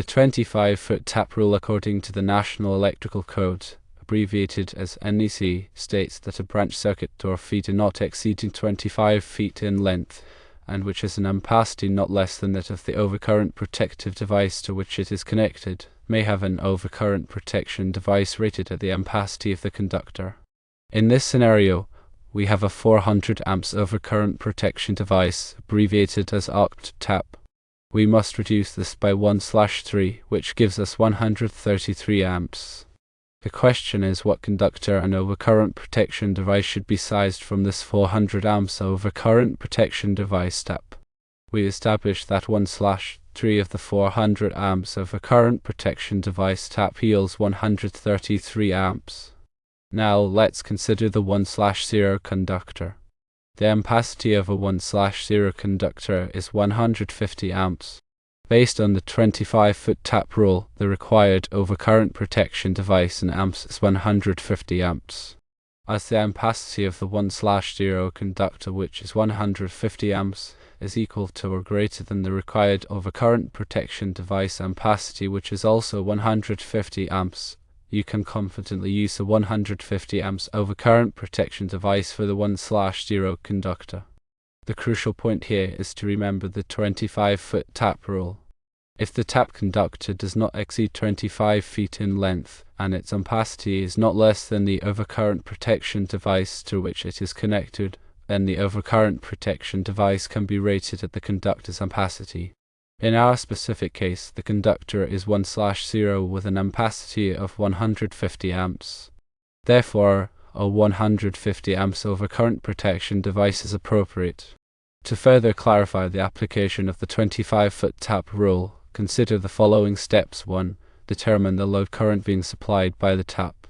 25-foot tap rule according to the National Electrical Code, abbreviated as NEC, states that a branch circuit or feeder not exceeding 25 feet in length, and which has an ampacity not less than that of the overcurrent protective device to which it is connected, may have an overcurrent protection device rated at the ampacity of the conductor. In this scenario, we have a 400 amps overcurrent protection device, abbreviated as OCPD tap. We must reduce this by 1/3, which gives us 133 amps. The question is what conductor and overcurrent protection device should be sized from this 400 amps overcurrent protection device tap. We establish that 1/3 of the 400 amps overcurrent protection device tap yields 133 amps. Now let's consider the 1/0 conductor. The ampacity of a 1/0 conductor is 150 amps. Based on the 25-foot tap rule, the required overcurrent protection device in amps is 150 amps. As the ampacity of the 1/0 conductor, which is 150 amps, is equal to or greater than the required overcurrent protection device ampacity, which is also 150 amps, you can confidently use a 150 amps overcurrent protection device for the 1/0 conductor. The crucial point here is to remember the 25-foot tap rule. If the tap conductor does not exceed 25 feet in length, and its ampacity is not less than the overcurrent protection device to which it is connected, then the overcurrent protection device can be rated at the conductor's ampacity. In our specific case, the conductor is 1/0 with an ampacity of 150 amps. Therefore, a 150 amps overcurrent protection device is appropriate. To further clarify the application of the 25-foot tap rule, consider the following steps. 1. Determine the load current being supplied by the tap.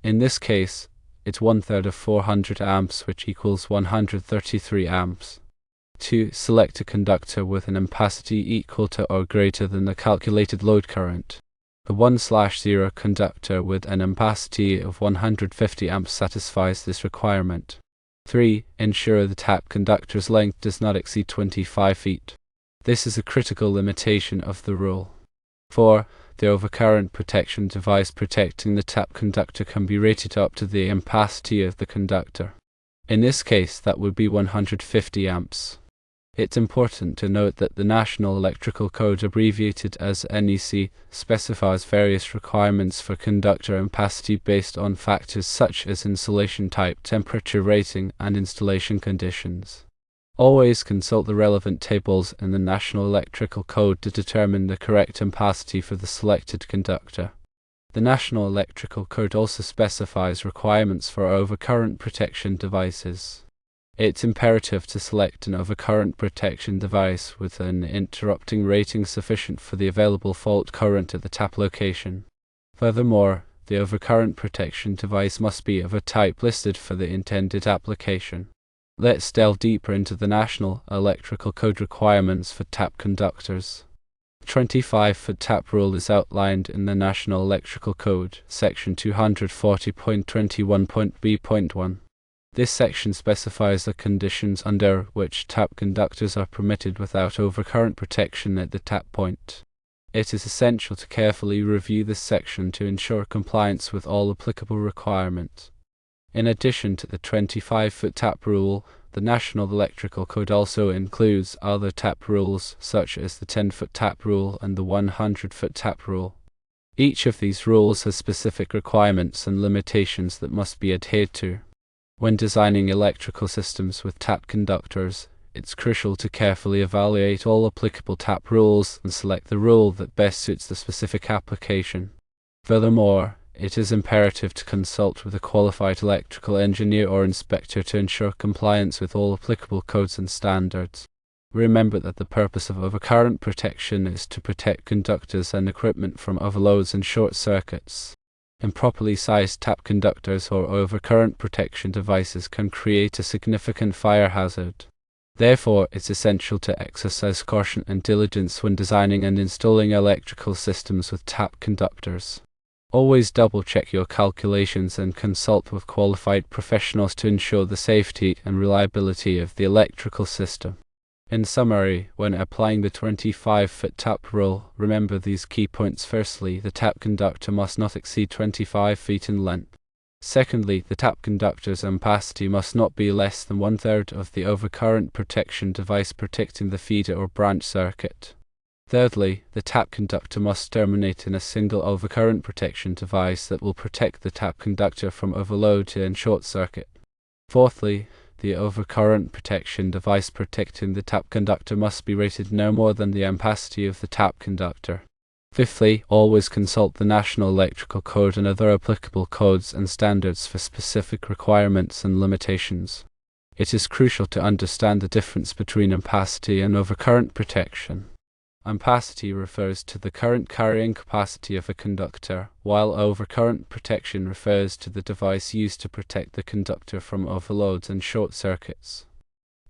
In this case, it's 1/3 of 400 amps, which equals 133 amps. 2. Select a conductor with an ampacity equal to or greater than the calculated load current. The 1/0 conductor with an ampacity of 150 amps satisfies this requirement. 3. Ensure the tap conductor's length does not exceed 25 feet. This is a critical limitation of the rule. 4. The overcurrent protection device protecting the tap conductor can be rated up to the ampacity of the conductor. In this case, that would be 150 amps. It's important to note that the National Electrical Code, abbreviated as NEC, specifies various requirements for conductor ampacity based on factors such as insulation type, temperature rating, and installation conditions. Always consult the relevant tables in the National Electrical Code to determine the correct ampacity for the selected conductor. The National Electrical Code also specifies requirements for overcurrent protection devices. It's imperative to select an overcurrent protection device with an interrupting rating sufficient for the available fault current at the tap location. Furthermore, the overcurrent protection device must be of a type listed for the intended application. Let's delve deeper into the National Electrical Code requirements for tap conductors. The 25-foot tap rule is outlined in the National Electrical Code, section 240.21.b.1. This section specifies the conditions under which tap conductors are permitted without overcurrent protection at the tap point. It is essential to carefully review this section to ensure compliance with all applicable requirements. In addition to the 25-foot tap rule, the National Electrical Code also includes other tap rules such as the 10-foot tap rule and the 100-foot tap rule. Each of these rules has specific requirements and limitations that must be adhered to. When designing electrical systems with tap conductors, it's crucial to carefully evaluate all applicable tap rules and select the rule that best suits the specific application. Furthermore, it is imperative to consult with a qualified electrical engineer or inspector to ensure compliance with all applicable codes and standards. Remember that the purpose of overcurrent protection is to protect conductors and equipment from overloads and short circuits. Improperly sized tap conductors or overcurrent protection devices can create a significant fire hazard. Therefore, it's essential to exercise caution and diligence when designing and installing electrical systems with tap conductors. Always double-check your calculations and consult with qualified professionals to ensure the safety and reliability of the electrical system. In summary, when applying the 25-foot tap rule, remember these key points. Firstly, the tap conductor must not exceed 25 feet in length. Secondly, the tap conductor's ampacity must not be less than 1/3 of the overcurrent protection device protecting the feeder or branch circuit. Thirdly, the tap conductor must terminate in a single overcurrent protection device that will protect the tap conductor from overload and short circuit. Fourthly, the overcurrent protection device protecting the tap conductor must be rated no more than the ampacity of the tap conductor. Fifthly, always consult the National Electrical Code and other applicable codes and standards for specific requirements and limitations. It is crucial to understand the difference between ampacity and overcurrent protection. Ampacity refers to the current carrying capacity of a conductor, while overcurrent protection refers to the device used to protect the conductor from overloads and short circuits.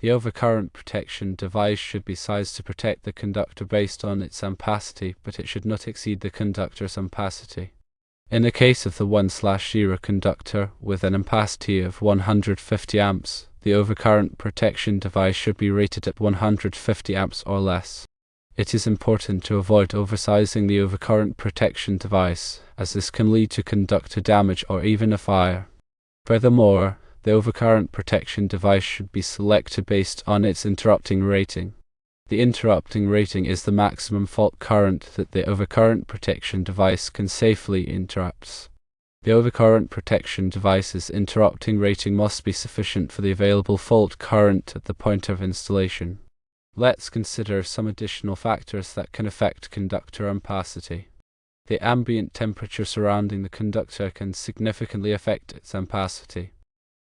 The overcurrent protection device should be sized to protect the conductor based on its ampacity, but it should not exceed the conductor's ampacity. In the case of the 1/0 conductor with an ampacity of 150 amps, the overcurrent protection device should be rated at 150 amps or less. It is important to avoid oversizing the overcurrent protection device, as this can lead to conductor damage or even a fire. Furthermore, the overcurrent protection device should be selected based on its interrupting rating. The interrupting rating is the maximum fault current that the overcurrent protection device can safely interrupt. The overcurrent protection device's interrupting rating must be sufficient for the available fault current at the point of installation. Let's consider some additional factors that can affect conductor ampacity. The ambient temperature surrounding the conductor can significantly affect its ampacity.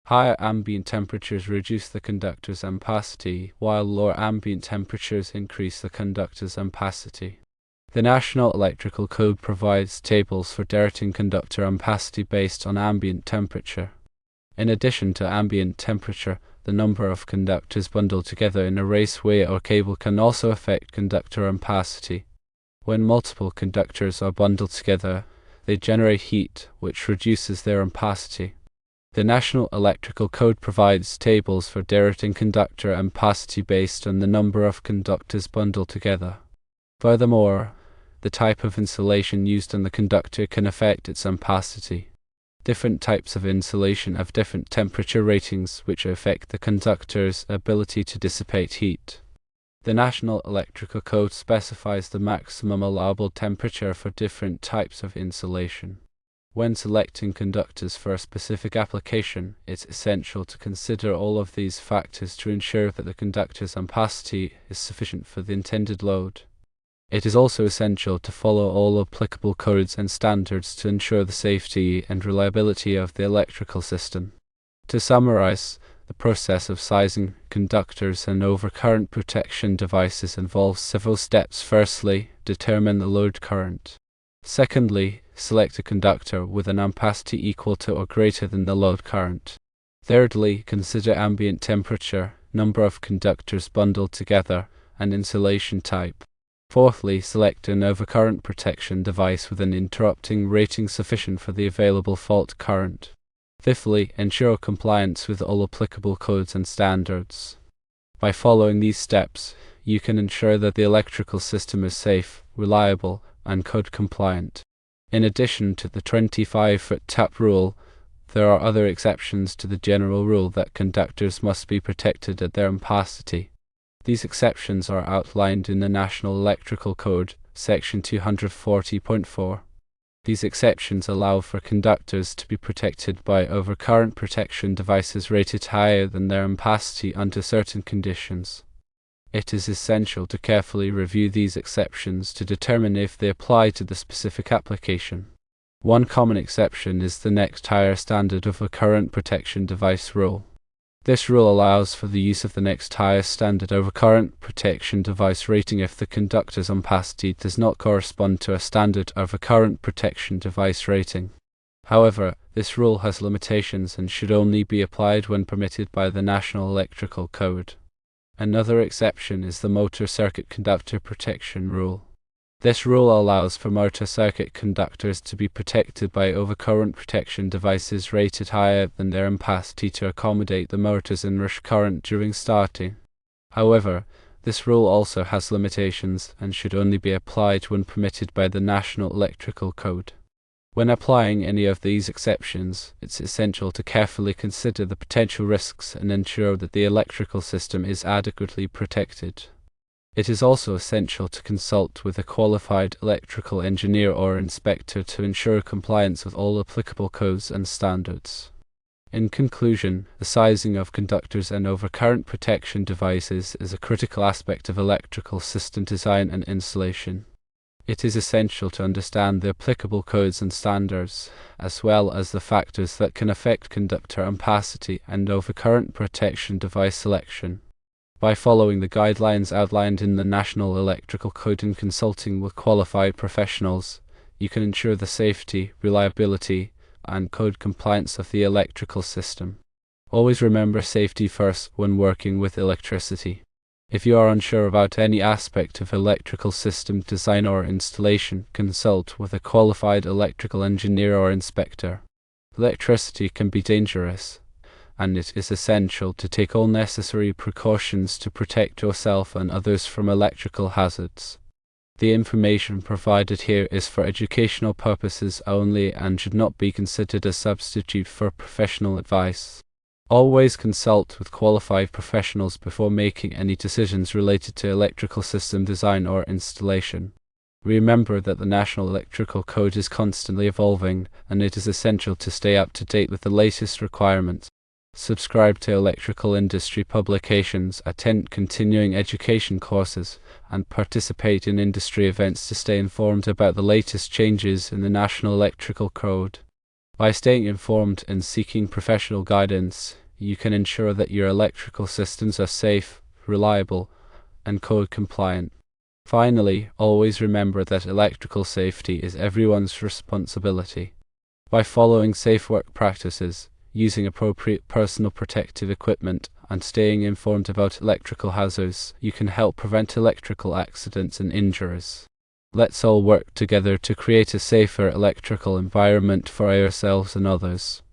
Higher ambient temperatures reduce the conductor's ampacity, while lower ambient temperatures increase the conductor's ampacity. The National Electrical Code provides tables for directing conductor ampacity based on ambient temperature. In addition to ambient temperature, the number of conductors bundled together in a raceway or cable can also affect conductor ampacity. When multiple conductors are bundled together, they generate heat, which reduces their ampacity. The National Electrical Code provides tables for directing conductor ampacity based on the number of conductors bundled together. Furthermore, the type of insulation used on the conductor can affect its ampacity. Different types of insulation have different temperature ratings, which affect the conductor's ability to dissipate heat. The National Electrical Code specifies the maximum allowable temperature for different types of insulation. When selecting conductors for a specific application, it's essential to consider all of these factors to ensure that the conductor's ampacity is sufficient for the intended load. It is also essential to follow all applicable codes and standards to ensure the safety and reliability of the electrical system. To summarize, the process of sizing conductors and overcurrent protection devices involves several steps. Firstly, determine the load current. Secondly, select a conductor with an ampacity equal to or greater than the load current. Thirdly, consider ambient temperature, number of conductors bundled together, and insulation type. Fourthly, select an overcurrent protection device with an interrupting rating sufficient for the available fault current. Fifthly, ensure compliance with all applicable codes and standards. By following these steps, you can ensure that the electrical system is safe, reliable, and code compliant. In addition to the 25-foot tap rule, there are other exceptions to the general rule that conductors must be protected at their ampacity. These exceptions are outlined in the National Electrical Code, section 240.4. These exceptions allow for conductors to be protected by overcurrent protection devices rated higher than their ampacity under certain conditions. It is essential to carefully review these exceptions to determine if they apply to the specific application. One common exception is the next higher standard overcurrent protection device rule. This rule allows for the use of the next highest standard overcurrent protection device rating if the conductor's ampacity does not correspond to a standard overcurrent protection device rating. However, this rule has limitations and should only be applied when permitted by the National Electrical Code. Another exception is the motor circuit conductor protection rule. This rule allows for motor circuit conductors to be protected by overcurrent protection devices rated higher than their ampacity to accommodate the motor's inrush current during starting. However, This rule also has limitations and should only be applied when permitted by the National Electrical Code. When applying any of these exceptions, it's essential to carefully consider the potential risks and ensure that the electrical system is adequately protected. It is also essential to consult with a qualified electrical engineer or inspector to ensure compliance with all applicable codes and standards. In conclusion, the sizing of conductors and overcurrent protection devices is a critical aspect of electrical system design and installation. It is essential to understand the applicable codes and standards, as well as the factors that can affect conductor ampacity and overcurrent protection device selection. By following the guidelines outlined in the National Electrical Code and consulting with qualified professionals, you can ensure the safety, reliability, and code compliance of the electrical system. Always remember safety first when working with electricity. If you are unsure about any aspect of electrical system design or installation, consult with a qualified electrical engineer or inspector. Electricity can be dangerous, and it is essential to take all necessary precautions to protect yourself and others from electrical hazards. The information provided here is for educational purposes only and should not be considered a substitute for professional advice. Always consult with qualified professionals before making any decisions related to electrical system design or installation. Remember that the National Electrical Code is constantly evolving, and it is essential to stay up to date with the latest requirements. Subscribe to electrical industry publications, attend continuing education courses, and participate in industry events to stay informed about the latest changes in the National Electrical Code. By staying informed and seeking professional guidance, you can ensure that your electrical systems are safe, reliable, and code compliant. Finally, always remember that electrical safety is everyone's responsibility. By following safe work practices, using appropriate personal protective equipment, and staying informed about electrical hazards, you can help prevent electrical accidents and injuries. Let's all work together to create a safer electrical environment for ourselves and others.